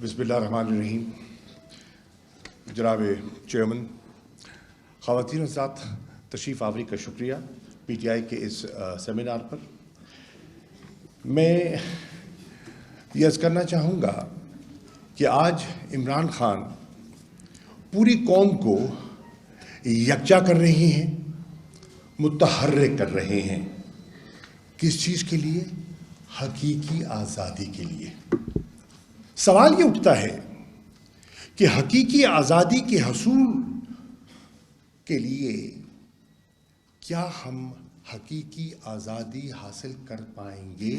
بسم اللہ الرحمن الرحیم. جناب چیئرمین، خواتین حضرات، تشریف آوری کا شکریہ پی ٹی آئی کے اس سیمینار پر. میں یہ عرض کرنا چاہوں گا کہ آج عمران خان پوری قوم کو یکجا کر رہے ہیں، متحرک کر رہے ہیں. کس چیز کے لیے؟ حقیقی آزادی کے لیے. سوال یہ اٹھتا ہے کہ حقیقی آزادی کے حصول کے لیے کیا ہم حقیقی آزادی حاصل کر پائیں گے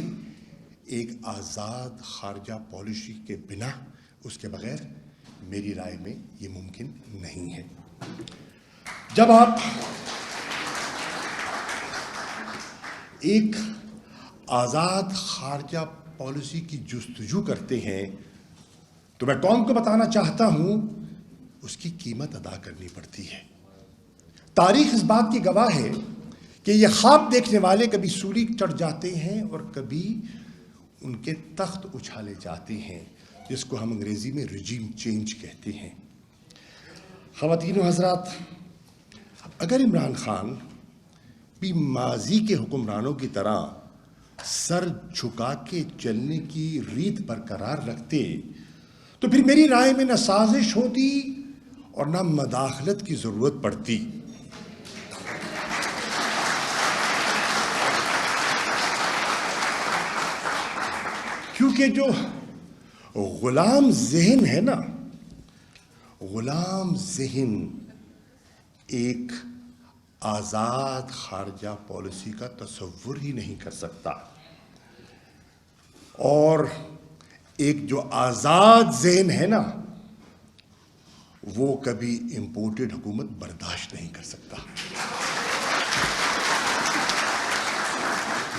ایک آزاد خارجہ پالیسی کے بنا؟ اس کے بغیر میری رائے میں یہ ممکن نہیں ہے. جب آپ ایک آزاد خارجہ پالیسی کی جستجو کرتے ہیں تو میں قوم کو بتانا چاہتا ہوں اس کی قیمت ادا کرنی پڑتی ہے. تاریخ اس بات کی گواہ ہے کہ یہ خواب دیکھنے والے کبھی سولی چڑھ جاتے ہیں اور کبھی ان کے تخت اچھالے جاتے ہیں، جس کو ہم انگریزی میں رجیم چینج کہتے ہیں. خواتین و حضرات، اگر عمران خان بھی ماضی کے حکمرانوں کی طرح سر جھکا کے چلنے کی ریت برقرار رکھتے تو پھر میری رائے میں نہ سازش ہوتی اور نہ مداخلت کی ضرورت پڑتی. کیونکہ جو غلام ذہن ہے نا، غلام ذہن ایک آزاد خارجہ پالیسی کا تصور ہی نہیں کر سکتا، اور ایک جو آزاد ذہن ہے نا وہ کبھی امپورٹڈ حکومت برداشت نہیں کر سکتا.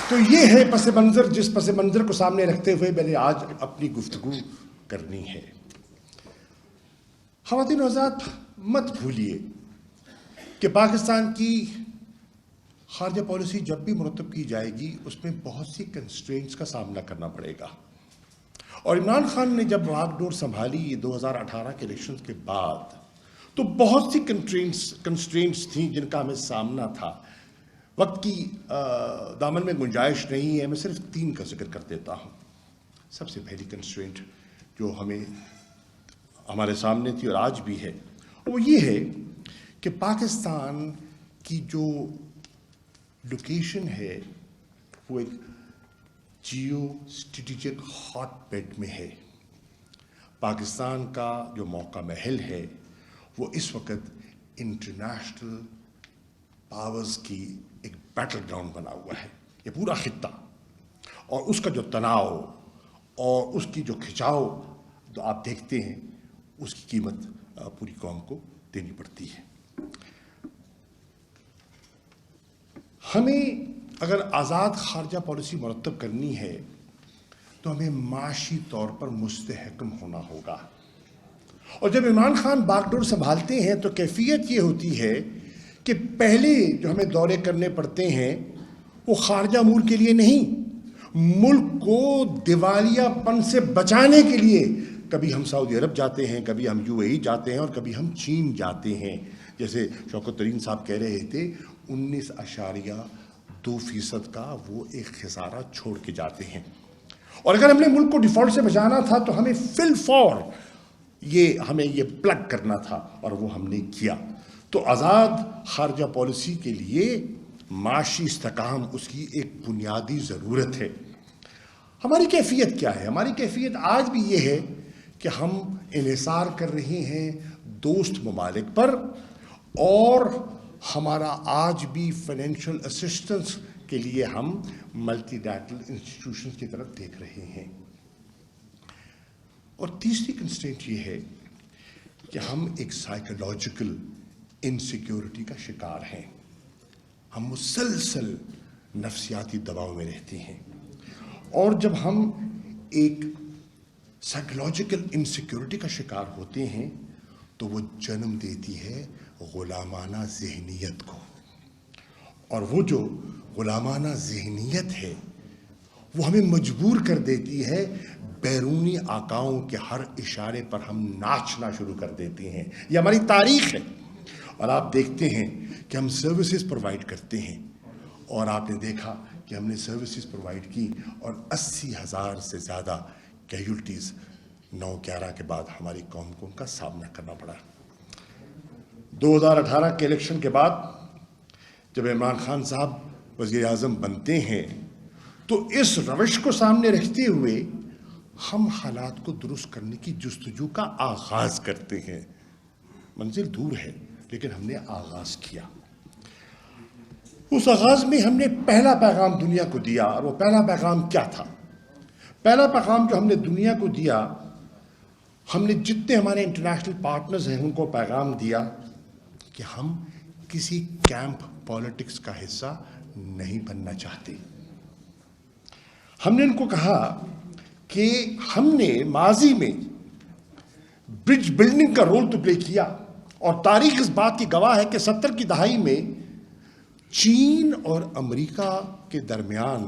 تو یہ ہے پس منظر، جس پس منظر کو سامنے رکھتے ہوئے میں نے آج اپنی گفتگو کرنی ہے. خواتین و حضرات، مت بھولیے کہ پاکستان کی خارجہ پالیسی جب بھی مرتب کی جائے گی اس میں بہت سی کنسٹرینٹس کا سامنا کرنا پڑے گا. اور عمران خان نے جب واگ ڈور سنبھالی 2018 کے الیکشنز کے بعد تو بہت سی کنسٹرینٹس تھیں جن کا ہمیں سامنا تھا. وقت کی دامن میں گنجائش نہیں ہے، میں صرف 3 کا ذکر کر دیتا ہوں. سب سے پہلی کنسٹرینٹ جو ہمارے سامنے تھی اور آج بھی ہے وہ یہ ہے کہ پاکستان کی جو لوکیشن ہے وہ ایک جیو اسٹریٹجک ہاٹ بیڈ میں ہے. پاکستان کا جو موقع محل ہے وہ اس وقت انٹرنیشنل پاورز کی ایک بیٹل گراؤنڈ بنا ہوا ہے. یہ پورا خطہ اور اس کا جو تناؤ اور اس کی جو کھچاؤ تو آپ دیکھتے ہیں، اس کی قیمت پوری قوم کو دینی پڑتی ہے. ہمیں اگر آزاد خارجہ پالیسی مرتب کرنی ہے تو ہمیں معاشی طور پر مستحکم ہونا ہوگا. اور جب عمران خان باغ ڈور سنبھالتے ہیں تو کیفیت یہ ہوتی ہے کہ پہلے جو ہمیں دورے کرنے پڑتے ہیں وہ خارجہ امور کے لیے نہیں، ملک کو دیوالیہ پن سے بچانے کے لیے. کبھی ہم سعودی عرب جاتے ہیں، کبھی ہم UAE جاتے ہیں اور کبھی ہم چین جاتے ہیں. جیسے شوکت ترین صاحب کہہ رہے تھے 19.2% کا وہ ایک خسارہ چھوڑ کے جاتے ہیں. اور اگر ہم نے ملک کو ڈیفالٹ سے بچانا تھا تو ہمیں فل فور ہمیں یہ پلگ کرنا تھا اور وہ ہم نے کیا. تو آزاد خارجہ پالیسی کے لیے معاشی استحکام اس کی ایک بنیادی ضرورت ہے. ہماری کیفیت کیا ہے؟ ہماری کیفیت آج بھی یہ ہے کہ ہم انحصار کر رہے ہیں دوست ممالک پر، اور ہمارا آج بھی فائنینشیل اسسٹنس کے لیے ہم ملٹی لیٹرل انسٹیٹیوشنز کی طرف دیکھ رہے ہیں. اور تیسری کنسٹرینٹ یہ ہے کہ ہم ایک سائیکولوجیکل انسیکیورٹی کا شکار ہیں. ہم مسلسل نفسیاتی دباؤ میں رہتے ہیں، اور جب ہم ایک سائیکولوجیکل انسیکیورٹی کا شکار ہوتے ہیں تو وہ جنم دیتی ہے غلامانہ ذہنیت کو. اور وہ جو غلامانہ ذہنیت ہے وہ ہمیں مجبور کر دیتی ہے بیرونی آقاؤں کے ہر اشارے پر ہم ناچنا شروع کر دیتے ہیں. یہ ہماری تاریخ ہے. اور آپ دیکھتے ہیں کہ ہم سروسز پرووائڈ کرتے ہیں, اور آپ نے دیکھا کہ ہم نے سروسز پرووائڈ کی اور 80,000 سے زیادہ کیجولٹیز 9/11 کے بعد ہماری قوم کو ان کا سامنا کرنا پڑا. 2018 کے الیکشن کے بعد جب عمران خان صاحب وزیر اعظم بنتے ہیں تو اس روش کو سامنے رکھتے ہوئے ہم حالات کو درست کرنے کی جستجو کا آغاز کرتے ہیں. منزل دور ہے لیکن ہم نے آغاز کیا. اس آغاز میں ہم نے پہلا پیغام دنیا کو دیا, اور وہ پہلا پیغام کیا تھا؟ پہلا پیغام جو ہم نے دنیا کو دیا, ہم نے جتنے ہمارے انٹرنیشنل پارٹنرز ہیں ان کو پیغام دیا کہ ہم کسی کیمپ پالیٹکس کا حصہ نہیں بننا چاہتے. ہم نے ان کو کہا کہ ہم نے ماضی میں برج بلڈنگ کا رول تو پلے کیا, اور تاریخ اس بات کی گواہ ہے کہ 70 کی دہائی میں چین اور امریکہ کے درمیان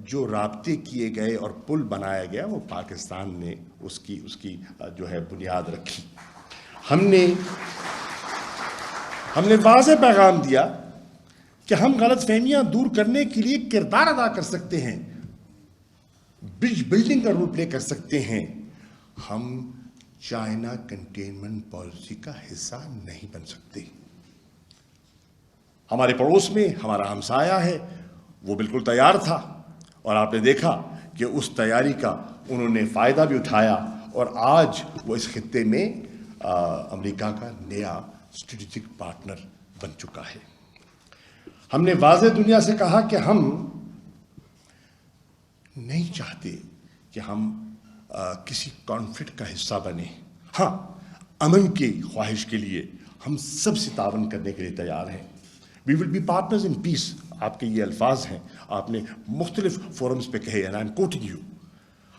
جو رابطے کیے گئے اور پل بنایا گیا وہ پاکستان نے اس کی جو ہے بنیاد رکھی. ہم نے واضح پیغام دیا کہ ہم غلط فہمیاں دور کرنے کے لیے کردار ادا کر سکتے ہیں, برج بلڈنگ کا رول پلے کر سکتے ہیں. ہم چائنا کنٹینمنٹ پالیسی کا حصہ نہیں بن سکتے. ہمارے پڑوس میں ہمارا ہمسایہ ہے, وہ بالکل تیار تھا, اور آپ نے دیکھا کہ اس تیاری کا انہوں نے فائدہ بھی اٹھایا, اور آج وہ اس خطے میں امریکہ کا نیا اسٹریٹجک پارٹنر بن چکا ہے. ہم نے واضح دنیا سے کہا کہ ہم نہیں چاہتے کہ ہم کسی کانفلکٹ کا حصہ بنیں. ہاں, امن کی خواہش کے لیے ہم سب سے تعاون کرنے کے لیے تیار ہیں. وی ول بی پارٹنرز ان پیس. آپ کے یہ الفاظ ہیں, آپ نے مختلف فورمز پہ کہے, and I am quoting you.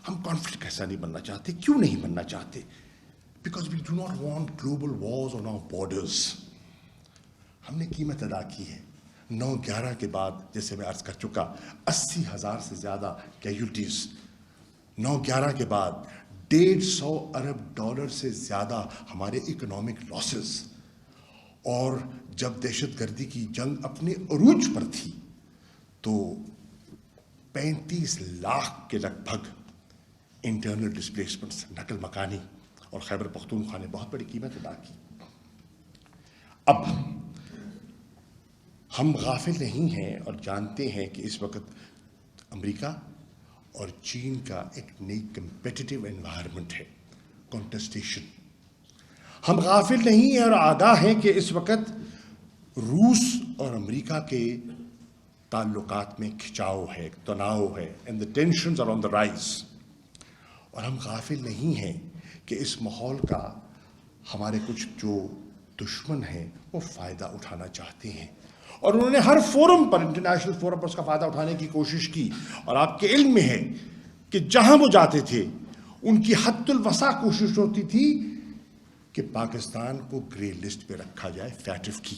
ہم کانفلکٹ کا حصہ نہیں بننا چاہتے. کیوں نہیں بننا چاہتے؟ Because we do not want global wars on our borders. ہم نے قیمت ادا کی ہے. 9/11 کے بعد جیسے میں عرض کر چکا 80,000 سے زیادہ کیجولٹیز. 9/11 کے بعد $150 ارب سے زیادہ ہمارے اکنامک لاسز. اور جب دہشت گردی کی جنگ اپنے عروج پر تھی تو 35 لاکھ کے لگ بھگ انٹرنل ڈسپلیسمنٹس, نقل مکانی, اور خیبر پختونخوا نے بہت بڑی قیمت ادا کی. اب ہم غافل نہیں ہیں اور جانتے ہیں کہ اس وقت امریکہ اور چین کا ایک نئی کمپیٹیٹو انوائرمنٹ ہے, کانٹسٹیشن. ہم غافل نہیں ہیں اور آگاہ ہیں کہ اس وقت روس اور امریکہ کے تعلقات میں کھچاؤ ہے, تناؤ ہے, and the tensions are on the rise. اور ہم غافل نہیں ہیں کہ اس ماحول کا ہمارے کچھ جو دشمن ہیں وہ فائدہ اٹھانا چاہتے ہیں, اور انہوں نے ہر فورم پر, انٹرنیشنل فورم پر اس کا فائدہ اٹھانے کی کوشش کی. اور آپ کے علم میں ہے کہ جہاں وہ جاتے تھے ان کی حد الوسع کوشش ہوتی تھی کہ پاکستان کو گرے لسٹ پہ رکھا جائے, فیٹف کی.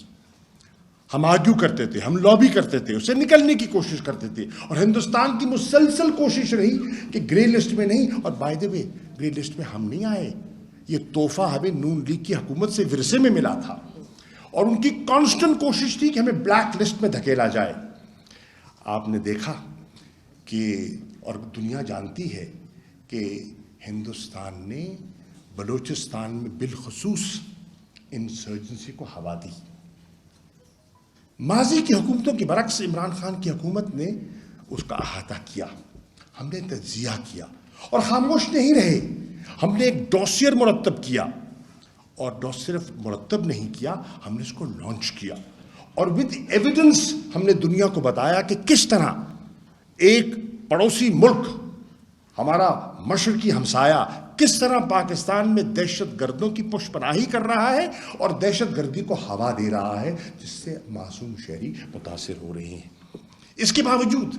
ہم آرگیو کرتے تھے, ہم لابی کرتے تھے, اس سے نکلنے کی کوشش کرتے تھے, اور ہندوستان کی مسلسل کوشش رہی کہ گرے لسٹ میں نہیں. اور by the way grey list میں ہم نہیں آئے, یہ تحفہ ہمیں نون لیگ کی حکومت سے ورثے میں ملا تھا, اور ان کی کانسٹنٹ کوشش تھی کہ ہمیں بلیک لسٹ میں دھکیلا جائے. آپ نے دیکھا کہ, اور دنیا جانتی ہے کہ ہندوستان نے بلوچستان میں بالخصوص انسرجنسی کو ہوا دی. ماضی کی حکومتوں کے برعکس عمران خان کی حکومت نے اس کا احاطہ کیا. ہم نے تجزیہ کیا اور خاموش نہیں رہے. ہم نے ایک ڈوسیئر مرتب کیا, اور صرف مرتب نہیں کیا, ہم نے اس کو لانچ کیا, اور ود ایویڈنس ہم نے دنیا کو بتایا کہ کس طرح ایک پڑوسی ملک, ہمارا مشرقی ہمسایہ, کس طرح پاکستان میں دہشت گردوں کی پشت پناہی کر رہا ہے اور دہشت گردی کو ہوا دے رہا ہے, جس سے معصوم شہری متاثر ہو رہے ہیں. اس کے باوجود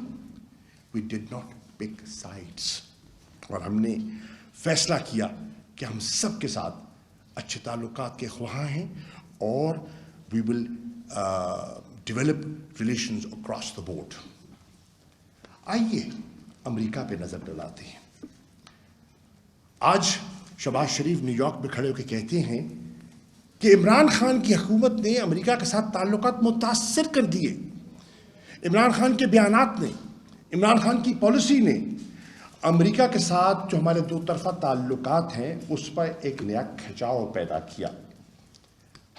we did not pick sides, اور ہم نے فیصلہ کیا کہ ہم سب کے ساتھ اچھے تعلقات کے خواہاں ہیں, اور we will develop relations across the board. آئیے امریکہ پہ نظر ڈالاتے ہیں. آج شہباز شریف نیو یارک میں کھڑے ہو کے کہتے ہیں کہ عمران خان کی حکومت نے امریکہ کے ساتھ تعلقات متاثر کر دیے، عمران خان کے بیانات نے، عمران خان کی پالیسی نے امریکہ کے ساتھ جو ہمارے دو طرفہ تعلقات ہیں اس پر ایک نیا کھچاؤ پیدا کیا۔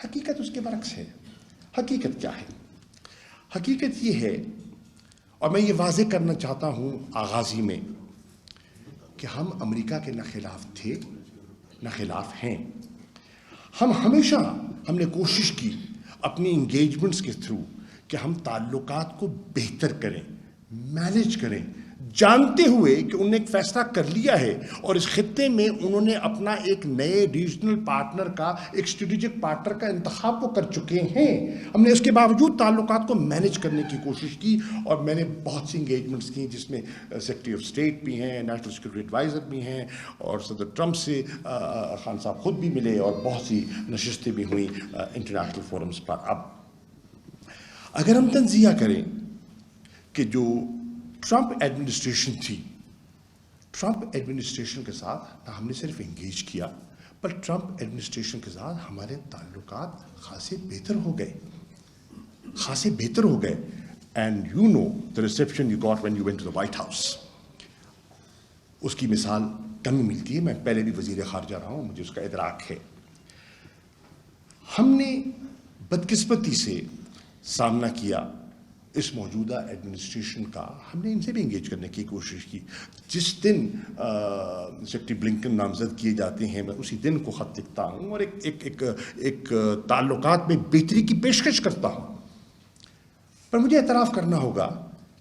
حقیقت اس کے برعکس ہے۔ حقیقت کیا ہے؟ حقیقت یہ ہے، اور میں یہ واضح کرنا چاہتا ہوں آغازی میں، کہ ہم امریکہ کے نہ خلاف تھے نہ خلاف ہیں۔ ہمیشہ ہم نے کوشش کی اپنی انگیجمنٹس کے تھرو کہ ہم تعلقات کو بہتر کریں، مینیج کریں، جانتے ہوئے کہ انہوں نے ایک فیصلہ کر لیا ہے اور اس خطے میں انہوں نے اپنا ایک نئے ریجنل پارٹنر کا، ایک اسٹریٹجک پارٹنر کا انتخاب وہ کر چکے ہیں۔ ہم نے اس کے باوجود تعلقات کو مینیج کرنے کی کوشش کی، اور میں نے بہت سی انگیجمنٹس کی جس میں سیکرٹری آف اسٹیٹ بھی ہیں، نیشنل سیکورٹی ایڈوائزر بھی ہیں، اور صدر ٹرمپ سے خان صاحب خود بھی ملے، اور بہت سی نشستیں بھی ہوئیں انٹرنیشنل فورمز پر۔ اب اگر ہم تنزیہ کریں کہ جو ٹرمپ ایڈمنسٹریشن تھی، ٹرمپ ایڈمنسٹریشن کے ساتھ نہ ہم نے صرف انگیج کیا، پر ٹرمپ ایڈمنسٹریشن کے ساتھ ہمارے تعلقات خاصے بہتر ہو گئے، خاصے بہتر ہو گئے۔ And you know the reception you got when you went to the White House, اس کی مثال کم ملتی ہے۔ میں پہلے بھی وزیر خارجہ رہا ہوں، مجھے اس کا ادراک ہے۔ ہم نے بدقسمتی سے سامنا کیا اس موجودہ ایڈمنسٹریشن کا، ہم نے ان سے بھی انگیج کرنے کی کوشش کی۔ جس دن سیکرٹری بلنکن نامزد کیے جاتے ہیں، میں اسی دن کو خط لکھتا ہوں اور ایک تعلقات میں بہتری کی پیشکش کرتا ہوں۔ پر مجھے اعتراف کرنا ہوگا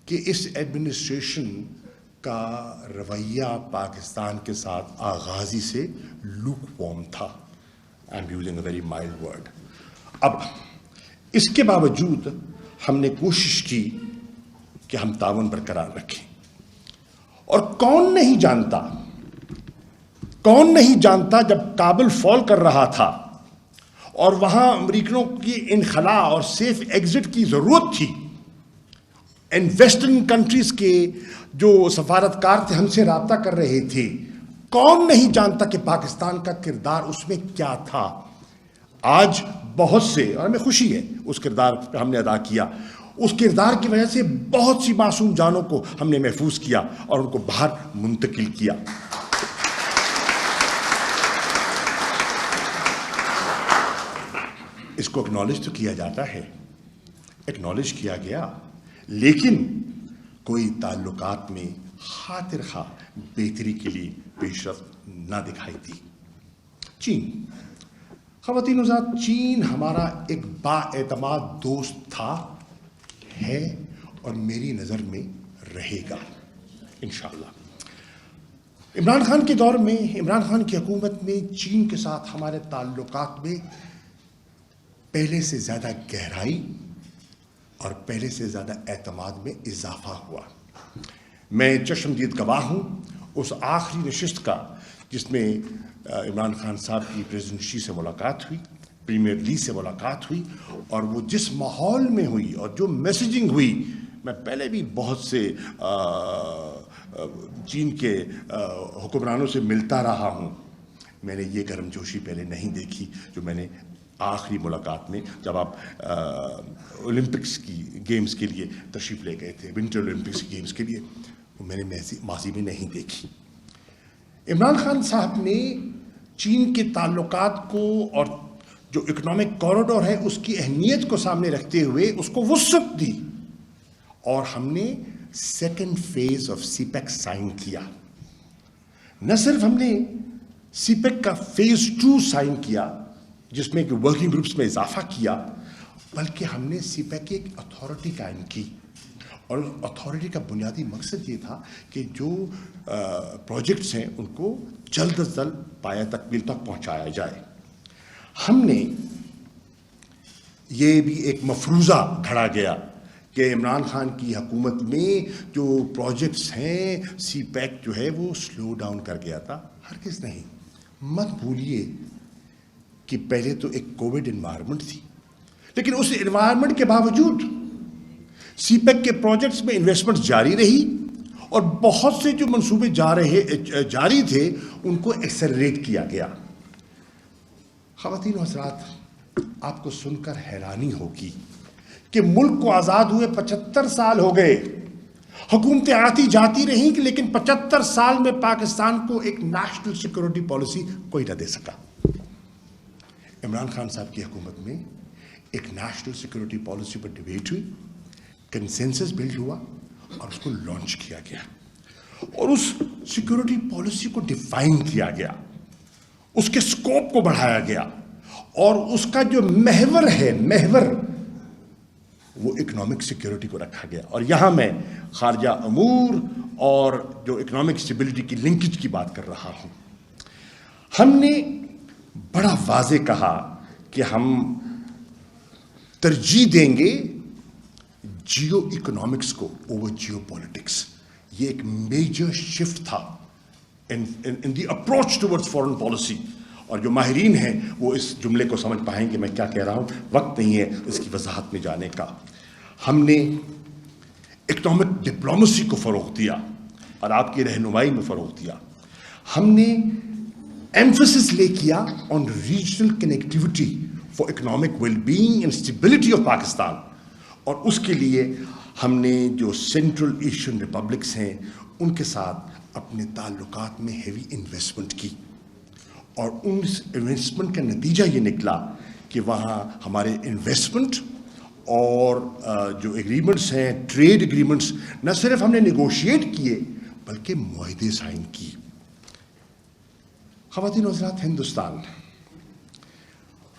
کہ اس ایڈمنسٹریشن کا رویہ پاکستان کے ساتھ آغازی سے لوک وارم تھا۔ I am using a very mild word. اب اس کے باوجود ہم نے کوشش کی کہ ہم تعاون برقرار رکھیں، اور کون نہیں جانتا جب کابل فال کر رہا تھا اور وہاں امریکنوں کی انخلاء اور سیف ایگزٹ کی ضرورت تھی، ویسٹرن کنٹریز کے جو سفارتکار تھے ہم سے رابطہ کر رہے تھے، کون نہیں جانتا کہ پاکستان کا کردار اس میں کیا تھا۔ آج بہت سے، اور ہمیں خوشی ہے اس کردار پہ ہم نے ادا کیا، اس کردار کی وجہ سے بہت سی معصوم جانوں کو ہم نے محفوظ کیا اور ان کو باہر منتقل کیا۔ اس کو اکنالج تو کیا جاتا ہے، اکنالج کیا گیا، لیکن کوئی تعلقات میں خاطر خواہ بہتری کے لیے پیش رفت نہ دکھائی دی۔ چین، خواتین حضرات، چین ہمارا ایک با اعتماد دوست تھا، ہے، اور میری نظر میں رہے گا انشاءاللہ۔ عمران خان کے دور میں، عمران خان کی حکومت میں چین کے ساتھ ہمارے تعلقات میں پہلے سے زیادہ گہرائی اور پہلے سے زیادہ اعتماد میں اضافہ ہوا۔ میں چشمدید گواہ ہوں اس آخری نشست کا جس میں عمران خان صاحب کی پریزیڈنسی سے ملاقات ہوئی، پریمیئر لی سے ملاقات ہوئی، اور وہ جس ماحول میں ہوئی اور جو میسیجنگ ہوئی، میں پہلے بھی بہت سے چین کے حکمرانوں سے ملتا رہا ہوں، میں نے یہ گرم جوشی پہلے نہیں دیکھی جو میں نے آخری ملاقات میں جب آپ اولمپکس کی گیمز کے لیے تشریف لے گئے تھے، ونٹر اولمپکس کی گیمز کے لیے، وہ میں نے ماضی میں نہیں دیکھی۔ عمران خان صاحب نے چین کے تعلقات کو اور جو اکنامک کوریڈور ہے اس کی اہمیت کو سامنے رکھتے ہوئے اس کو وسعت دی، اور ہم نے second phase of CPEC sign کیا۔ نہ صرف ہم نے سی پیک کا فیز 2 سائن کیا جس میں کہ ورکنگ گروپس میں اضافہ کیا، بلکہ ہم نے سی پیک کی ایک اتھارٹی قائم کی، اور اتھارٹی کا بنیادی مقصد یہ تھا کہ جو پروجیکٹس ہیں ان کو جلد از جلد پایہ تکمیل تک پہنچایا جائے۔ ہم نے یہ بھی ایک مفروضہ گھڑا گیا کہ عمران خان کی حکومت میں جو پروجیکٹس ہیں، سی پیک جو ہے وہ سلو ڈاؤن کر گیا تھا۔ ہرگز نہیں، مت بھولیے کہ پہلے تو ایک کووڈ انوائرمنٹ تھی، لیکن اس انوائرمنٹ کے باوجود سی پیک کے پروجیکٹس میں انویسٹمنٹ جاری رہی، اور بہت سے جو منصوبے جاری تھے ان کو ایکسلریٹ کیا گیا. خواتین و حضرات، آپ کو سن کر حیرانی ہوگی کہ ملک کو آزاد ہوئے 75 سال ہو گئے، حکومتیں آتی جاتی رہیں، لیکن 75 سال میں پاکستان کو ایک نیشنل سیکورٹی پالیسی کوئی نہ دے سکا. عمران خان صاحب کی حکومت میں ایک نیشنل سیکورٹی پالیسی پر ڈیبیٹ ہوئی، کنسنسس بلڈ ہوا اور اس کو لانچ کیا گیا، اور اس سیکورٹی پالیسی کو ڈیفائن کیا گیا، اس کے سکوپ کو بڑھایا گیا، اور اس کا جو محور وہ اکنامک سیکورٹی کو رکھا گیا. اور یہاں میں خارجہ امور اور جو اکنامک اسٹیبلٹی کی لنکیج کی بات کر رہا ہوں. ہم نے بڑا واضح کہا کہ ہم ترجیح دیں گے جیو اکنامکس کو اوور جیو پالیٹکس. یہ ایک میجر شفٹ تھا in the approach towards foreign policy, اور جو ماہرین ہیں وہ اس جملے کو سمجھ پائیں کہ میں کیا کہہ رہا ہوں. وقت نہیں ہے اس کی وضاحت میں جانے کا. ہم نے اکنامک ڈپلومیسی کو فروغ دیا اور آپ کی رہنمائی میں فروغ دیا. ہم نے ایمفسس لے کیا on regional connectivity for economic well being and stability of Pakistan, اور اس کے لیے ہم نے جو سینٹرل ایشین ریپبلکس ہیں ان کے ساتھ اپنے تعلقات میں ہیوی انویسٹمنٹ کی، اور اس انویسٹمنٹ کا نتیجہ یہ نکلا کہ وہاں ہمارے انویسٹمنٹ اور جو ایگریمنٹس ہیں، ٹریڈ ایگریمنٹس، نہ صرف ہم نے نیگوشیٹ کیے بلکہ معاہدے سائن کیے. خواتین و حضرات، ہندوستان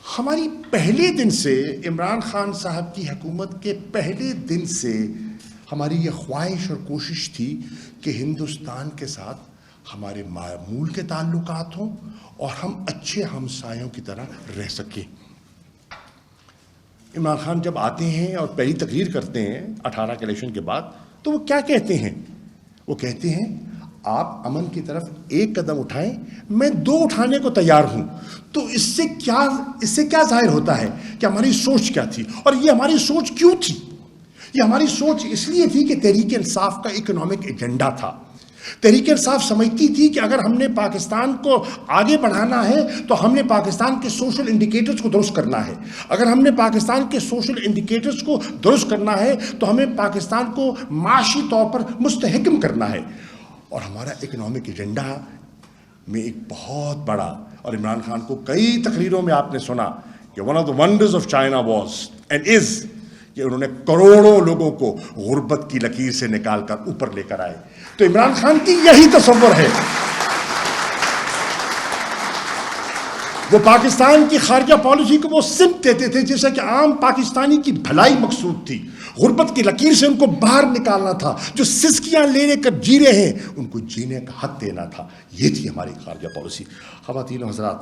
ہماری پہلے دن سے، عمران خان صاحب کی حکومت کے پہلے دن سے ہماری یہ خواہش اور کوشش تھی کہ ہندوستان کے ساتھ ہمارے معمول کے تعلقات ہوں اور ہم اچھے ہمسایوں کی طرح رہ سکیں. عمران خان جب آتے ہیں اور پہلی تقریر کرتے ہیں 18 کے الیکشن کے بعد، تو وہ کیا کہتے ہیں؟ وہ کہتے ہیں آپ امن کی طرف ایک قدم اٹھائیں، میں 2 اٹھانے کو تیار ہوں. تو اس سے کیا ظاہر ہوتا ہے کہ ہماری سوچ کیا تھی، اور یہ ہماری سوچ کیوں تھی؟ یہ ہماری سوچ اس لیے تھی کہ تحریک انصاف کا اکنامک ایجنڈا تھا. تحریک انصاف سمجھتی تھی کہ اگر ہم نے پاکستان کو آگے بڑھانا ہے تو ہم نے پاکستان کے سوشل انڈیکیٹرز کو درست کرنا ہے. اگر ہم نے پاکستان کے سوشل انڈیکیٹرز کو درست کرنا ہے تو ہمیں پاکستان کو معاشی طور پر مستحکم کرنا ہے. اور ہمارا اکنامک ایجنڈا میں ایک بہت بڑا، اور عمران خان کو کئی تقریروں میں آپ نے سنا کہ one of the wonders of China was and is کہ انہوں نے کروڑوں لوگوں کو غربت کی لکیر سے نکال کر اوپر لے کر آئے. تو عمران خان کی یہی تصور ہے. وہ پاکستان کی خارجہ پالیسی کو وہ سمت دیتے تھے جیسے کہ عام پاکستانی کی بھلائی مقصود تھی. غربت کی لکیر سے ان کو باہر نکالنا تھا. جو سسکیاں لے کر جی رہے ہیں ان کو جینے کا حق دینا تھا. یہ تھی ہماری خارجہ پالیسی. خواتین و حضرات،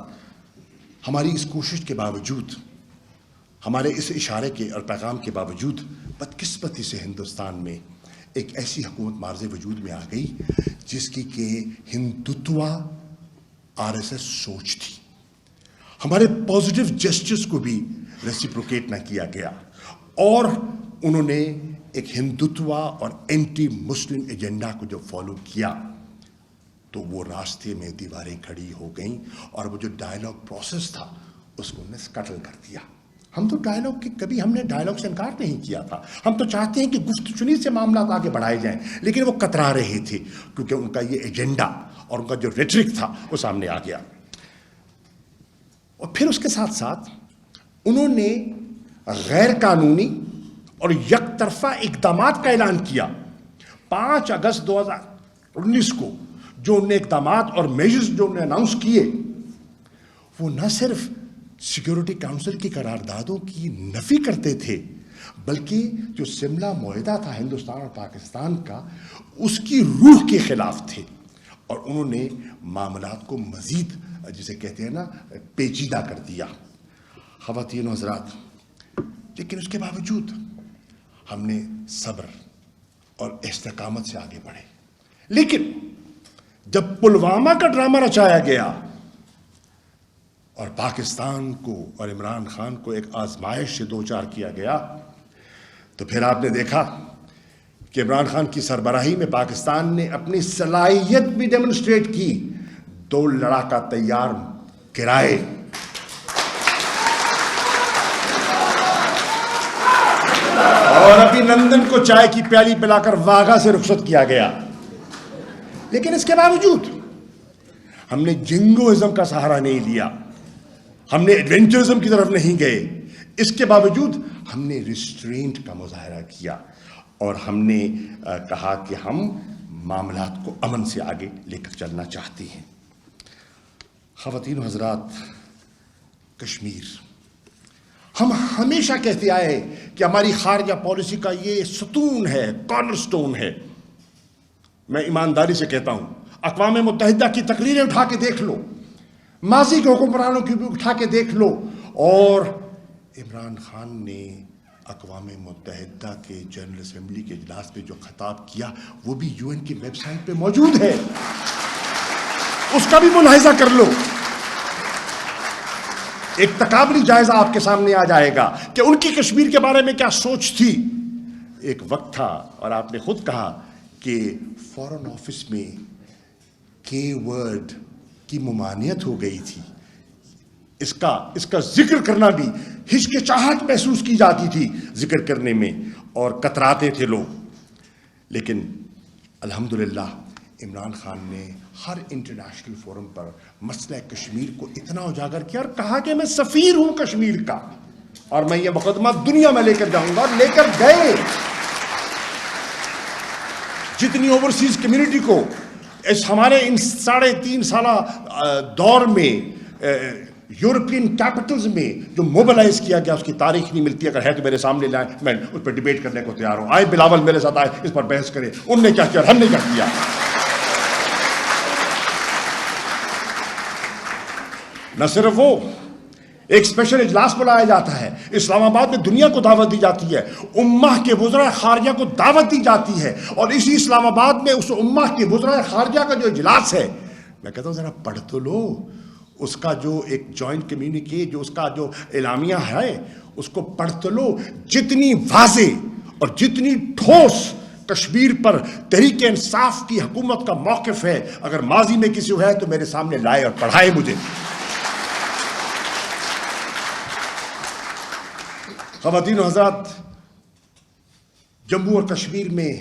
ہماری اس کوشش کے باوجود، ہمارے اس اشارے کے اور پیغام کے باوجود، بدقسمتی سے ہندوستان میں ایک ایسی حکومت مارز وجود میں آ گئی جس کی کہ ہندوتوا RSS سوچ تھی. ہمارے پازیٹیو جسٹس کو بھی ریسیپروکیٹ نہ کیا گیا، اور انہوں نے ایک ہندوتوا اور اینٹی مسلم ایجنڈا کو جو فالو کیا تو وہ راستے میں دیواریں کھڑی ہو گئیں، اور وہ جو ڈائلاگ پروسیس تھا اس کو انہوں نے سکٹل کر دیا. ہم تو ڈائلاگ کی کبھی ہم نے ڈائلاگ سے انکار نہیں کیا تھا. ہم تو چاہتے ہیں کہ گفت چنی سے معاملات آگے بڑھائے جائیں، لیکن وہ کترا رہے تھے کیونکہ ان کا یہ ایجنڈا اور ان کا جو ریٹرک تھا وہ سامنے آ گیا. اور پھر اس کے ساتھ ساتھ انہوں نے غیر قانونی اور یک طرفہ اقدامات کا اعلان کیا. 5 اگست 2019 کو جو انہوں نے اقدامات اور میجرز جو انہوں نے اناؤنس کیے، وہ نہ صرف سیکیورٹی کونسل کی قراردادوں کی نفی کرتے تھے بلکہ جو شملہ معاہدہ تھا ہندوستان اور پاکستان کا، اس کی روح کے خلاف تھے. اور انہوں نے معاملات کو مزید جسے کہتے ہیں نا پیچیدہ کر دیا. خواتین و حضرات، لیکن اس کے باوجود ہم نے صبر اور استقامت سے آگے بڑھے. لیکن جب پلوامہ کا ڈرامہ رچایا گیا اور پاکستان کو اور عمران خان کو ایک آزمائش سے دوچار کیا گیا، تو پھر آپ نے دیکھا کہ عمران خان کی سربراہی میں پاکستان نے اپنی صلاحیت بھی ڈیمونسٹریٹ کی. 2 لڑاکا تیار گرائے, اور ابھی نندن کو چائے کی پیالی پلا کر واغا سے رخصت کیا گیا. لیکن اس کے باوجود ہم نے جنگوازم کا سہارا نہیں لیا, ہم نے ایڈونچرزم کی طرف نہیں گئے. اس کے باوجود ہم نے ریسٹرینٹ کا مظاہرہ کیا اور ہم نے کہا کہ ہم معاملات کو امن سے آگے لے کر چلنا چاہتے ہیں. خواتین و حضرات, کشمیر, ہم ہمیشہ کہتے آئے کہ ہماری خارجہ پالیسی کا یہ ستون ہے, کارنر سٹون ہے. میں ایمانداری سے کہتا ہوں, اقوام متحدہ کی تقریریں اٹھا کے دیکھ لو, ماضی کے حکمرانوں کی بھی اٹھا کے دیکھ لو, اور عمران خان نے اقوام متحدہ کے جنرل اسمبلی کے اجلاس پہ جو خطاب کیا وہ بھی UN کی ویب سائٹ پہ موجود ہے, اس کا بھی ملاحظہ کر لو. ایک تقابلی جائزہ آپ کے سامنے آ جائے گا کہ ان کی کشمیر کے بارے میں کیا سوچ تھی. ایک وقت تھا, اور آپ نے خود کہا کہ فارن آفس میں کے ورڈ کی ممانعت ہو گئی تھی, اس کا ذکر کرنا بھی ہچکچاہٹ محسوس کی جاتی تھی ذکر کرنے میں, اور کتراتے تھے لوگ. لیکن الحمدللہ عمران خان نے ہر انٹرنیشنل فورم پر مسئلہ کشمیر کو اتنا اجاگر کیا اور کہا کہ میں سفیر ہوں کشمیر کا, اور میں یہ مقدمہ دنیا میں لے کر جاؤں گا, اور لے کر گئے. جتنی اوورسیز کمیونٹی کو اس ہمارے ان 3.5 سالہ دور میں یورپین کیپٹلز میں جو موبلائز کیا گیا, اس کی تاریخ نہیں ملتی. اگر ہے تو میرے سامنے لائیں, میں اس پر ڈیبیٹ کرنے کو تیار ہوں. آئے بلاول میرے ساتھ آئے, اس پر بحث کریں, ان نے کیا کیا, ہم نے کیا کیا. نہ صرف وہ, ایک اسپیشل اجلاس بلایا جاتا ہے اسلام آباد میں, دنیا کو دعوت دی جاتی ہے, امہ کے وزراء خارجہ کو دعوت دی جاتی ہے, اور اسی اسلام آباد میں اس امہ کے وزراء خارجہ کا جو اجلاس ہے, میں کہتا ہوں ذرا پڑھ تو لو اس کا جو ایک جوائنٹ کمیونیکے, جو اس کا جو اعلامیہ ہے, اس کو پڑھ تو لو. جتنی واضح اور جتنی ٹھوس کشمیر پر تحریک انصاف کی حکومت کا موقف ہے, اگر ماضی میں کسی کو ہے تو میرے سامنے لائے اور پڑھائے مجھے. خواتین و حضرات, جموں اور کشمیر میں,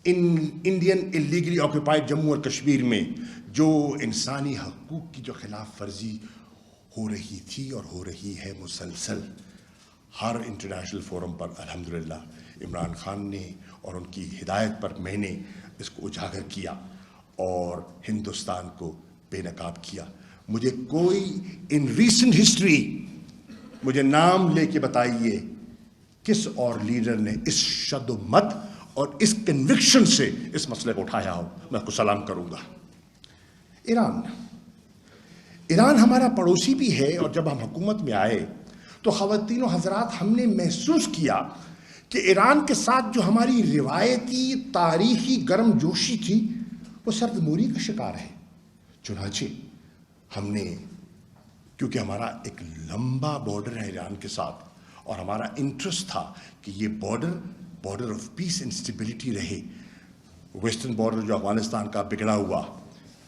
انڈین اللیگلی آکوپائڈ جموں اور کشمیر میں جو انسانی حقوق کی جو خلاف ورزی ہو رہی تھی اور ہو رہی ہے مسلسل, ہر انٹرنیشنل فورم پر الحمدللہ عمران خان نے اور ان کی ہدایت پر میں نے اس کو اجاگر کیا اور ہندوستان کو بے نقاب کیا. مجھے کوئی ان ریسنٹ ہسٹری مجھے نام لے کے بتائیے کس اور لیڈر نے اس شد و مت اور اس کنوکشن سے اس مسئلے کو اٹھایا ہو. میں آپ کو سلام کروں گا. ایران ہمارا پڑوسی بھی ہے, اور جب ہم حکومت میں آئے تو خواتین و حضرات ہم نے محسوس کیا کہ ایران کے ساتھ جو ہماری روایتی تاریخی گرم جوشی تھی وہ سرد موری کا شکار ہے. چنانچہ ہم نے, کیونکہ ہمارا ایک لمبا بارڈر ہے ایران کے ساتھ, اور ہمارا انٹرسٹ تھا کہ یہ border of peace and stability رہے. ویسٹرن بارڈر جو افغانستان کا بگڑا ہوا,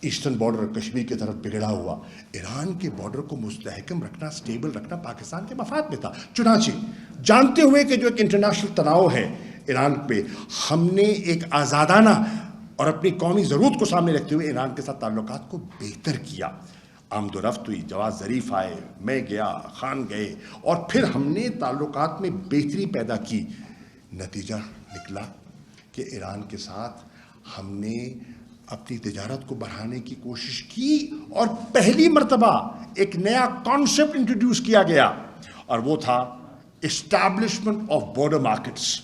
ایسٹرن بارڈر کشمیر کی طرف بگڑا ہوا, ایران کے بارڈر کو مستحکم رکھنا, اسٹیبل رکھنا پاکستان کے مفاد میں تھا. چنانچہ جانتے ہوئے کہ جو ایک انٹرنیشنل تناؤ ہے ایران پہ, ہم نے ایک آزادانہ اور اپنی قومی ضرورت کو سامنے رکھتے ہوئے ایران کے ساتھ تعلقات کو بہتر کیا. آمد و رفت ہوئی, جواز ظریف آئے, میں گیا, خان گئے, اور پھر ہم نے تعلقات میں بہتری پیدا کی. نتیجہ نکلا کہ ایران کے ساتھ ہم نے اپنی تجارت کو بڑھانے کی کوشش کی, اور پہلی مرتبہ ایک نیا کانسیپٹ انٹروڈیوس کیا گیا, اور وہ تھا establishment of border markets.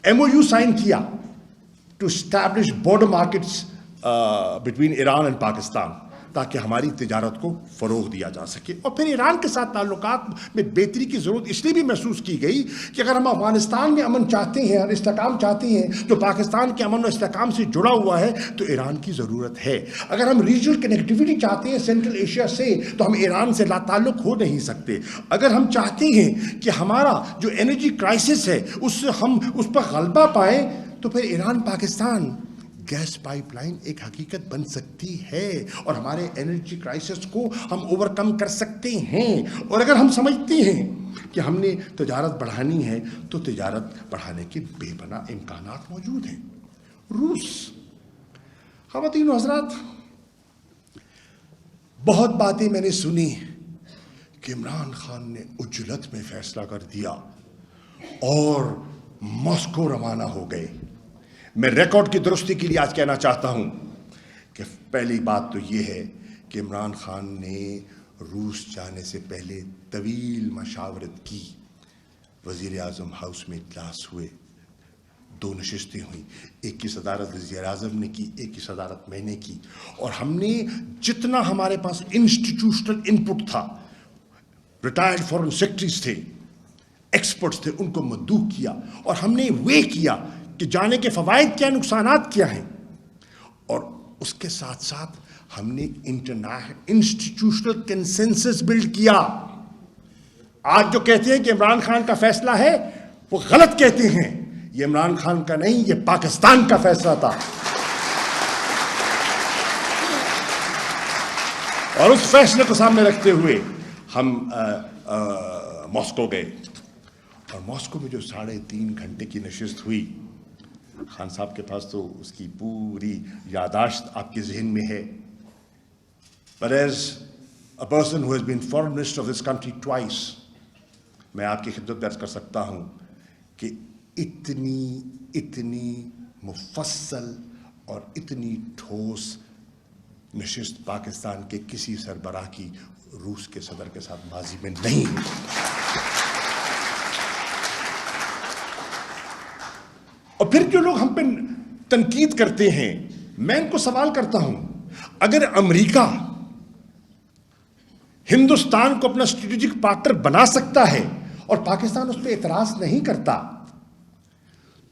MOU sign کیا to establish border markets between Iran and Pakistan, تاکہ ہماری تجارت کو فروغ دیا جا سکے. اور پھر ایران کے ساتھ تعلقات میں بہتری کی ضرورت اس لیے بھی محسوس کی گئی کہ اگر ہم افغانستان میں امن چاہتے ہیں اور استحکام چاہتے ہیں جو پاکستان کے امن و استحکام سے جڑا ہوا ہے, تو ایران کی ضرورت ہے. اگر ہم ریجنل کنیکٹیوٹی چاہتے ہیں سینٹرل ایشیا سے, تو ہم ایران سے لا تعلق ہو نہیں سکتے. اگر ہم چاہتے ہیں کہ ہمارا جو انرجی کرائسس ہے اس سے ہم اس پر غلبہ پائیں, تو پھر Iran Pakistan gas pipeline ایک حقیقت بن سکتی ہے اور ہمارے انرجی کرائسس کو ہم اوورکم کر سکتے ہیں. اور اگر ہم سمجھتے ہیں کہ ہم نے تجارت بڑھانی ہے تو تجارت بڑھانے کے بے پناہ امکانات موجود ہیں. روس. خواتین و حضرات، بہت باتیں میں نے سنی کہ عمران خان نے عجلت میں فیصلہ کر دیا اور ماسکو روانہ ہو گئے. میں ریکارڈ کی درستی کے لیے آج کہنا چاہتا ہوں کہ پہلی بات تو یہ ہے کہ عمران خان نے روس جانے سے پہلے طویل مشاورت کی. وزیر اعظم ہاؤس میں اجلاس ہوئے، 2 نشستیں ہوئیں، ایک کی صدارت وزیر اعظم نے کی، ایک کی صدارت میں نے کی، اور ہم نے جتنا ہمارے پاس انسٹیٹیوشنل انپٹ تھا، ریٹائرڈ فارن سیکرٹریز تھے، ایکسپرٹس تھے، ان کو مدعو کیا اور ہم نے وے کیا کہ جانے کے فوائد کیا، نقصانات کیا ہیں. اور اس کے ساتھ ساتھ ہم نے انسٹیٹیوشنل کنسنسس بلڈ کیا. آج جو کہتے ہیں کہ عمران خان کا فیصلہ ہے وہ غلط کہتے ہیں. یہ عمران خان کا نہیں، یہ پاکستان کا فیصلہ تھا. اور اس فیصلے کو سامنے رکھتے ہوئے ہم ماسکو گئے. اور ماسکو میں جو 3.5 گھنٹے کی نشست ہوئی، خان صاحب کے پاس تو اس کی پوری یاداشت آپ کے ذہن میں ہے. But as a person who has been foreign minister of this country twice, میں آپ کی خدمت درج کر سکتا ہوں کہ اتنی مفصل اور اتنی ٹھوس نشست پاکستان کے کسی سربراہ کی روس کے صدر کے ساتھ ماضی میں نہیں ہوئی. اور پھر جو لوگ ہم پہ تنقید کرتے ہیں، میں ان کو سوال کرتا ہوں، اگر امریکہ ہندوستان کو اپنا اسٹریٹجک پارٹنر بنا سکتا ہے اور پاکستان اس پہ اعتراض نہیں کرتا،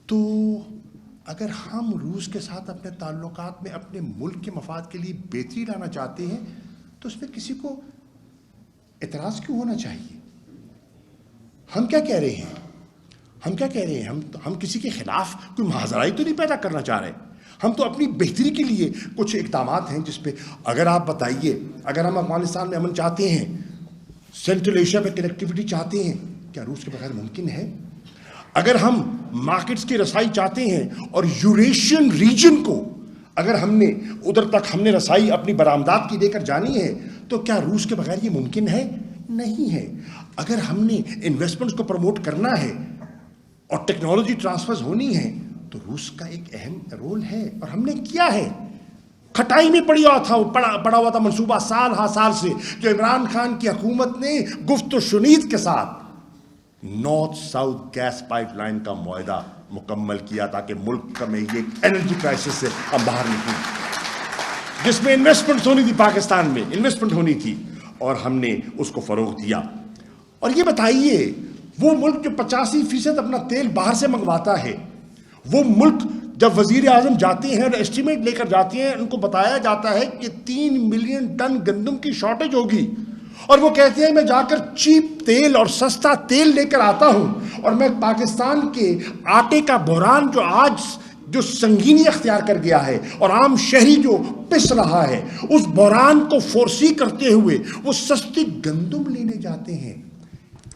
تو اگر ہم روس کے ساتھ اپنے تعلقات میں اپنے ملک کے مفاد کے لیے بہتری لانا چاہتے ہیں تو اس پہ کسی کو اعتراض کیوں ہونا چاہیے؟ ہم کیا کہہ رہے ہیں؟ ہم کسی کے خلاف کوئی محاذرائی تو نہیں پیدا کرنا چاہ رہے. ہم تو اپنی بہتری کے لیے کچھ اقدامات ہیں جس پہ اگر آپ بتائیے، اگر ہم افغانستان میں امن چاہتے ہیں، سینٹرل ایشیا پہ کنیکٹیوٹی چاہتے ہیں، کیا روس کے بغیر ممکن ہے؟ اگر ہم مارکیٹس کی رسائی چاہتے ہیں اور یوریشین ریجن کو اگر ہم نے ادھر تک ہم نے رسائی اپنی برآمدات کی دے کر جانی ہے تو کیا روس کے بغیر یہ ممکن ہے؟ نہیں ہے. اگر ہم نے انویسٹمنٹس کو پروموٹ کرنا ہے اور ٹیکنالوجی ٹرانسفرز ہونی ہے تو روس کا ایک اہم رول ہے اور ہم نے کیا ہے. کھٹائی میں پڑا ہوا تھا منصوبہ سال ہا سال سے جو عمران خان کی حکومت نے گفت و شنید کے ساتھ north south gas pipeline کا معاہدہ مکمل کیا تاکہ ملک میں یہ انرجی کرائسس سے ہم باہر نکلیں، جس میں انویسٹمنٹ ہونی تھی، پاکستان میں انویسٹمنٹ ہونی تھی، اور ہم نے اس کو فروغ دیا. اور یہ بتائیے، وہ ملک جو 85% اپنا تیل باہر سے منگواتا ہے، وہ ملک جب وزیر اعظم جاتے ہیں اور ایسٹیمیٹ لے کر جاتے ہیں، ان کو بتایا جاتا ہے کہ 3 ملین ٹن گندم کی شارٹیج ہوگی، اور وہ کہتے ہیں میں جا کر چیپ تیل اور سستا تیل لے کر آتا ہوں اور میں پاکستان کے آٹے کا بحران جو آج جو سنگینی اختیار کر گیا ہے اور عام شہری جو پس رہا ہے، اس بحران کو فورسی کرتے ہوئے وہ سستی گندم لینے جاتے ہیں.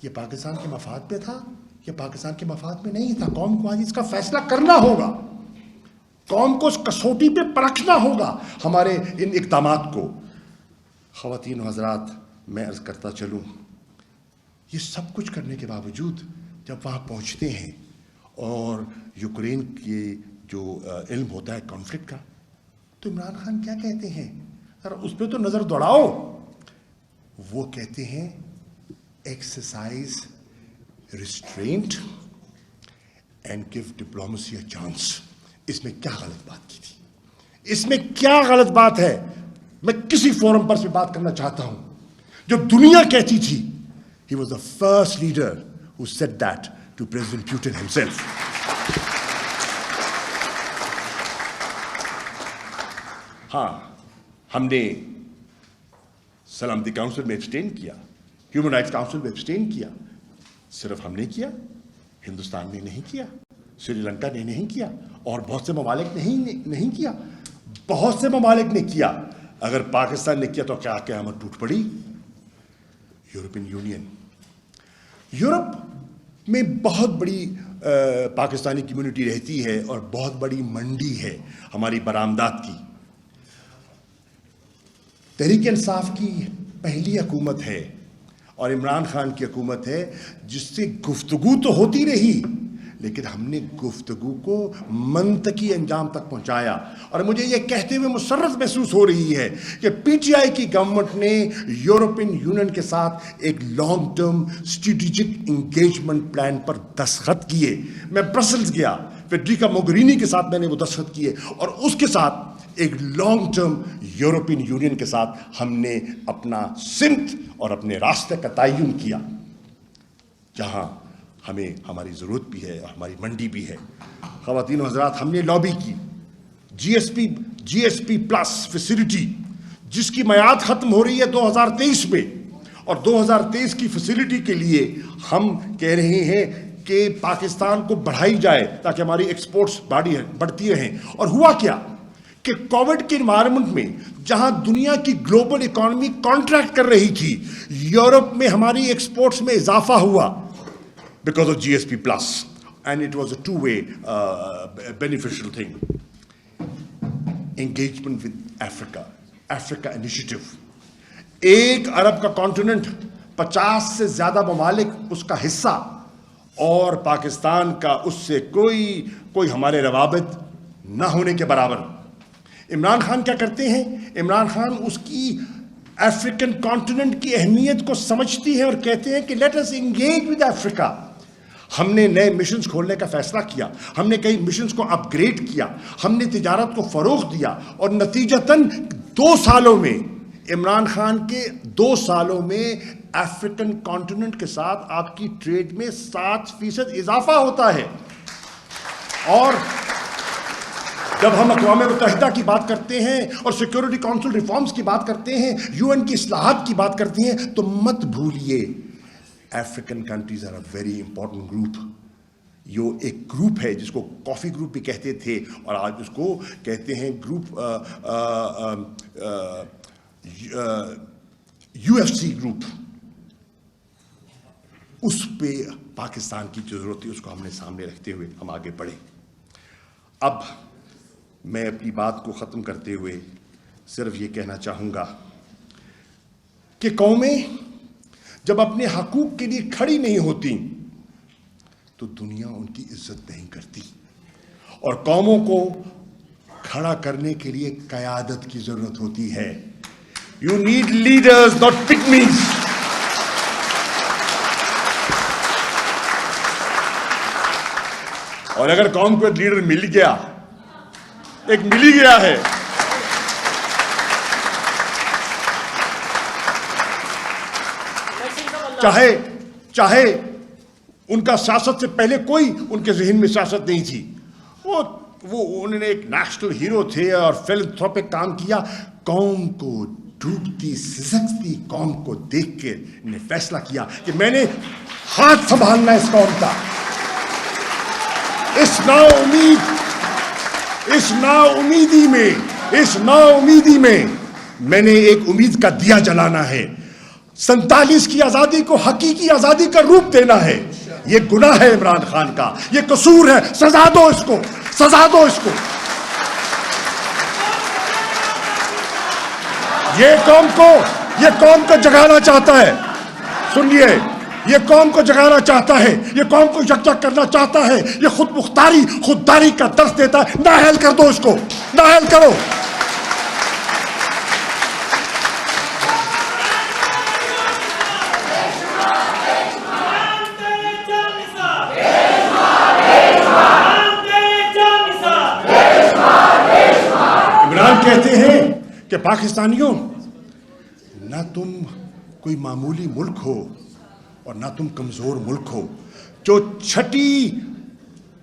یہ پاکستان کے مفاد پہ تھا؟ یہ پاکستان کے مفاد میں نہیں تھا. قوم کو آج اس کا فیصلہ کرنا ہوگا، قوم کو اس کسوٹی پہ پرکھنا ہوگا ہمارے ان اقدامات کو. خواتین و حضرات، میں عرض کرتا چلوں، یہ سب کچھ کرنے کے باوجود جب وہاں پہنچتے ہیں اور یوکرین کے جو علم ہوتا ہے کانفلکٹ کا، تو عمران خان کیا کہتے ہیں؟ ذرا اس پہ تو نظر دوڑاؤ. وہ کہتے ہیں exercise restraint and give diplomacy a chance. اس میں کیا غلط بات کی تھی؟ اس میں کیا غلط بات ہے؟ میں کسی فورم پر سے بات کرنا چاہتا ہوں جو دنیا کہتی تھی. He was the first leader who said that to President Putin himself. ہاں، ہم نے سلامتی کاؤنسل میں ایبسٹین کیا، ہیومن رائٹس کاؤنسل میں ایبسٹین کیا. صرف ہم نے کیا، ہندوستان نے نہیں کیا، سری لنکا نے نہیں کیا، اور بہت سے ممالک نہیں کیا. بہت سے ممالک نے کیا. اگر پاکستان نے کیا تو کیا قیامت ٹوٹ پڑی؟ European union. یورپ میں بہت بڑی پاکستانی کمیونٹی رہتی ہے اور بہت بڑی منڈی ہے ہماری برآمدات کی. تحریک انصاف کی پہلی حکومت ہے اور عمران خان کی حکومت ہے جس سے گفتگو تو ہوتی رہی لیکن ہم نے گفتگو کو منطقی انجام تک پہنچایا. اور مجھے یہ کہتے ہوئے مسرت محسوس ہو رہی ہے کہ پی ٹی آئی کی گورنمنٹ نے یورپین یونین کے ساتھ ایک long term strategic engagement plan پر دستخط کیے. میں برسلز گیا, فیڈریکا موگرینی کے ساتھ میں نے وہ دستخط کیے اور اس کے ساتھ ایک لانگ ٹرم یورپین یونین کے ساتھ ہم نے اپنا سمت اور اپنے راستے کا تعین کیا جہاں ہمیں ہماری ضرورت بھی ہے اور ہماری منڈی بھی ہے. خواتین و حضرات, ہم نے لابی کی جی ایس پی پلس فیسلٹی جس کی میعاد ختم ہو رہی ہے 2023 میں, اور 2023 کی فیسلٹی کے لیے ہم کہہ رہے ہیں کہ پاکستان کو بڑھائی جائے تاکہ ہماری ایکسپورٹس بڑھتی رہیں. اور ہوا کیا کہ کووڈ کے انوائرمنٹ میں جہاں دنیا کی گلوبل اکانومی کانٹریکٹ کر رہی تھی, یورپ میں ہماری ایکسپورٹس میں اضافہ ہوا because of GSP Plus, and it was a two-way beneficial thing. Engagement with Africa Initiative. 1 ارب کا کانٹیننٹ, 50 سے زیادہ ممالک اس کا حصہ, اور پاکستان کا اس سے کوئی ہمارے روابط نہ ہونے کے برابر. عمران خان کیا کرتے ہیں؟ عمران خان اس کی افریقن کانٹیننٹ کی اہمیت کو سمجھتی ہے اور کہتے ہیں کہ لیٹ اس انگیج ود افریقہ. ہم نے نئے مشنز کھولنے کا فیصلہ کیا, ہم نے کئی مشنز کو اپ گریڈ کیا, ہم نے تجارت کو فروغ دیا, اور نتیجتاً 2 سالوں میں عمران خان کے 2 سالوں میں افریقن کانٹیننٹ کے ساتھ آپ کی ٹریڈ میں 7% اضافہ ہوتا ہے. اور جب ہم اقوام متحدہ کی بات کرتے ہیں اور سیکورٹی کونسل ریفارمز کی بات کرتے ہیں, UN کی اصلاحات کی بات کرتے ہیں, تو مت بھولیے African countries are a very important group. یہ ایک گروپ ہے جس کو کافی گروپ بھی کہتے تھے اور آج اس کو کہتے ہیں گروپ UFC گروپ. اس پہ پاکستان کی جو ضرورت ہے اس کو ہم نے سامنے رکھتے ہوئے ہم آگے بڑھے. اب میں اپنی بات کو ختم کرتے ہوئے صرف یہ کہنا چاہوں گا کہ قومیں جب اپنے حقوق کے لیے کھڑی نہیں ہوتی تو دنیا ان کی عزت نہیں کرتی, اور قوموں کو کھڑا کرنے کے لیے قیادت کی ضرورت ہوتی ہے. You need leaders not pygmies. اور اگر قوم کو ایک لیڈر مل گیا ہے چاہے ان کا سیاست سے پہلے کوئی ان کے ذہن میں سیاست نہیں تھی, وہ انہوں نے ایک نیشنل ہیرو تھے اور فیلنتھروپک کام کیا. قوم کو ڈوبتی سسکتی قوم کو دیکھ کے نے فیصلہ کیا کہ میں نے ہاتھ سنبھالنا ہے اس قوم کا. اس نا امیدی میں میں نے ایک امید کا دیا جلانا ہے. 47 کی آزادی کو حقیقی آزادی کا روپ دینا ہے. یہ گناہ ہے عمران خان کا, یہ قصور ہے, سزا دو اس کو. یہ قوم کو جگانا چاہتا ہے. سنیے, یہ قوم کو جگانا چاہتا ہے, یہ قوم کو یکجا کرنا چاہتا ہے, یہ خودداری کا درس دیتا ہے. نااہل کر دو اس کو, نااہل کرو. کہتے ہیں کہ پاکستانیوں, نہ تم کوئی معمولی ملک ہو اور نہ تم کمزور ملک ہو. جو 6ٹی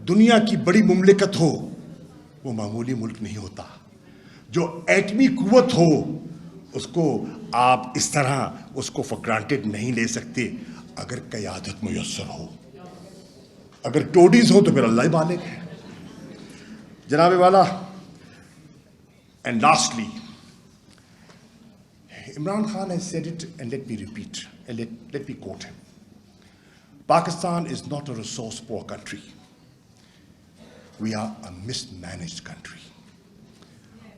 دنیا کی بڑی مملکت ہو وہ معمولی ملک نہیں ہوتا. جو ایٹمی قوت ہو اس کو آپ اس طرح اس کو فار گرانٹیڈ نہیں لے سکتے. اگر قیادت میسر ہو, اگر ٹوڈیز ہو تو پھر اللہ ہی بالغ ہے. Janabe Wala, and lastly, Imran Khan has said it, and let me repeat, and let me quote him. Pakistan is not a resource-poor country. We are a mismanaged country.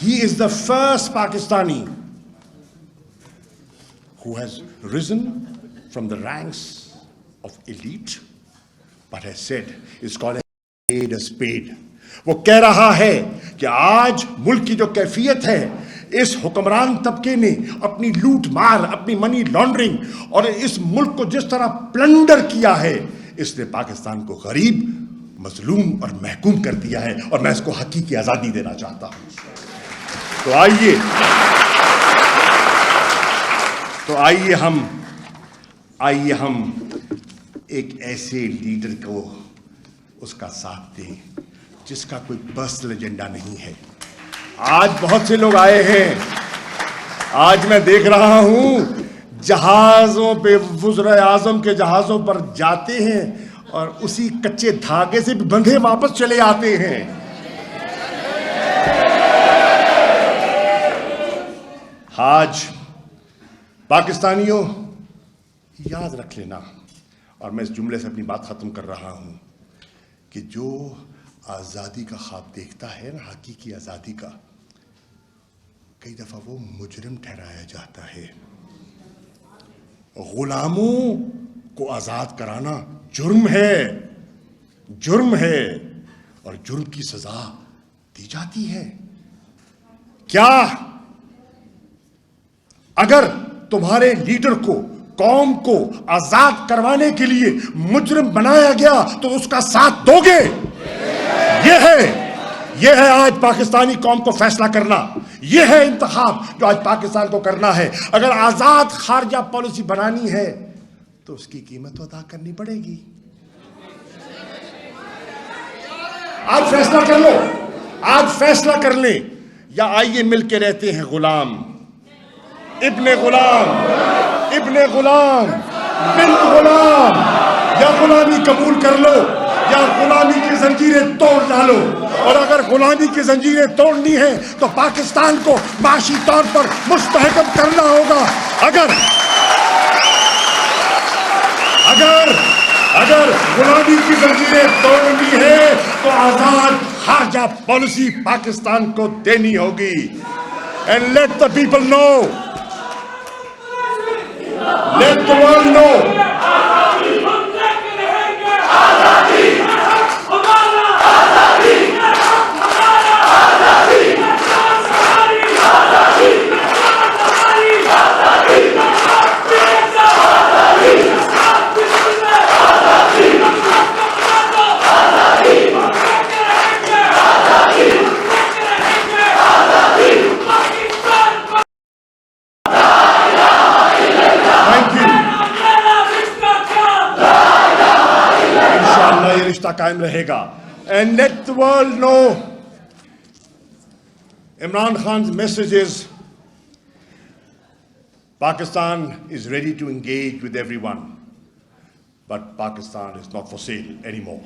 he is the first Pakistani who has risen from the ranks of elite, but has said, it's called a spade. وہ کہہ رہا ہے کہ آج ملک کی جو کیفیت ہے اس حکمران طبقے نے اپنی لوٹ مار, اپنی منی لانڈرنگ اور اس ملک کو جس طرح پلنڈر کیا ہے, اس نے پاکستان کو غریب, مظلوم اور محکوم کر دیا ہے, اور میں اس کو حقیقی آزادی دینا چاہتا ہوں. تو آئیے ہم ایک ایسے لیڈر کو اس کا ساتھ دیں جس کا کوئی پرسنل ایجنڈا نہیں ہے. آج بہت سے لوگ آئے ہیں, آج میں دیکھ رہا ہوں جہازوں پہ وزرائے اعظم کے جہازوں پر جاتے ہیں اور اسی کچے دھاگے سے بندھے واپس چلے آتے ہیں. آج پاکستانیوں یاد رکھ لینا, اور میں اس جملے سے اپنی بات ختم کر رہا ہوں, کہ جو آزادی کا خواب دیکھتا ہے نا, حقیقی آزادی کا, کئی دفعہ وہ مجرم ٹھہرایا جاتا ہے. غلاموں کو آزاد کرانا جرم ہے, اور جرم کی سزا دی جاتی ہے. کیا اگر تمہارے لیڈر کو, قوم کو آزاد کروانے کے لیے مجرم بنایا گیا تو اس کا ساتھ دو گے؟ یہ ہے آج پاکستانی قوم کو فیصلہ کرنا. یہ ہے انتخاب جو آج پاکستان کو کرنا ہے. اگر آزاد خارجہ پالیسی بنانی ہے تو اس کی قیمت ادا کرنی پڑے گی. آج فیصلہ کر لو, آج فیصلہ کر لیں, یا آئیے مل کے رہتے ہیں غلام, ابن غلام, بنت غلام, یا غلامی قبول کر لو یا غلامی کی زنجیریں توڑ ڈالو. اور اگر غلامی کی زنجیریں توڑنی ہیں تو پاکستان کو معاشی طور پر مستحکم کرنا ہوگا. اگر غلامی کی زنجیریں توڑنی ہے تو آزاد خارجہ پالیسی پاکستان کو دینی ہوگی. And let the people know, let the world know, قائم رہے گا. And let the world know, Imran Khan's message is, Pakistan is ready to engage with everyone, but Pakistan is not for sale anymore.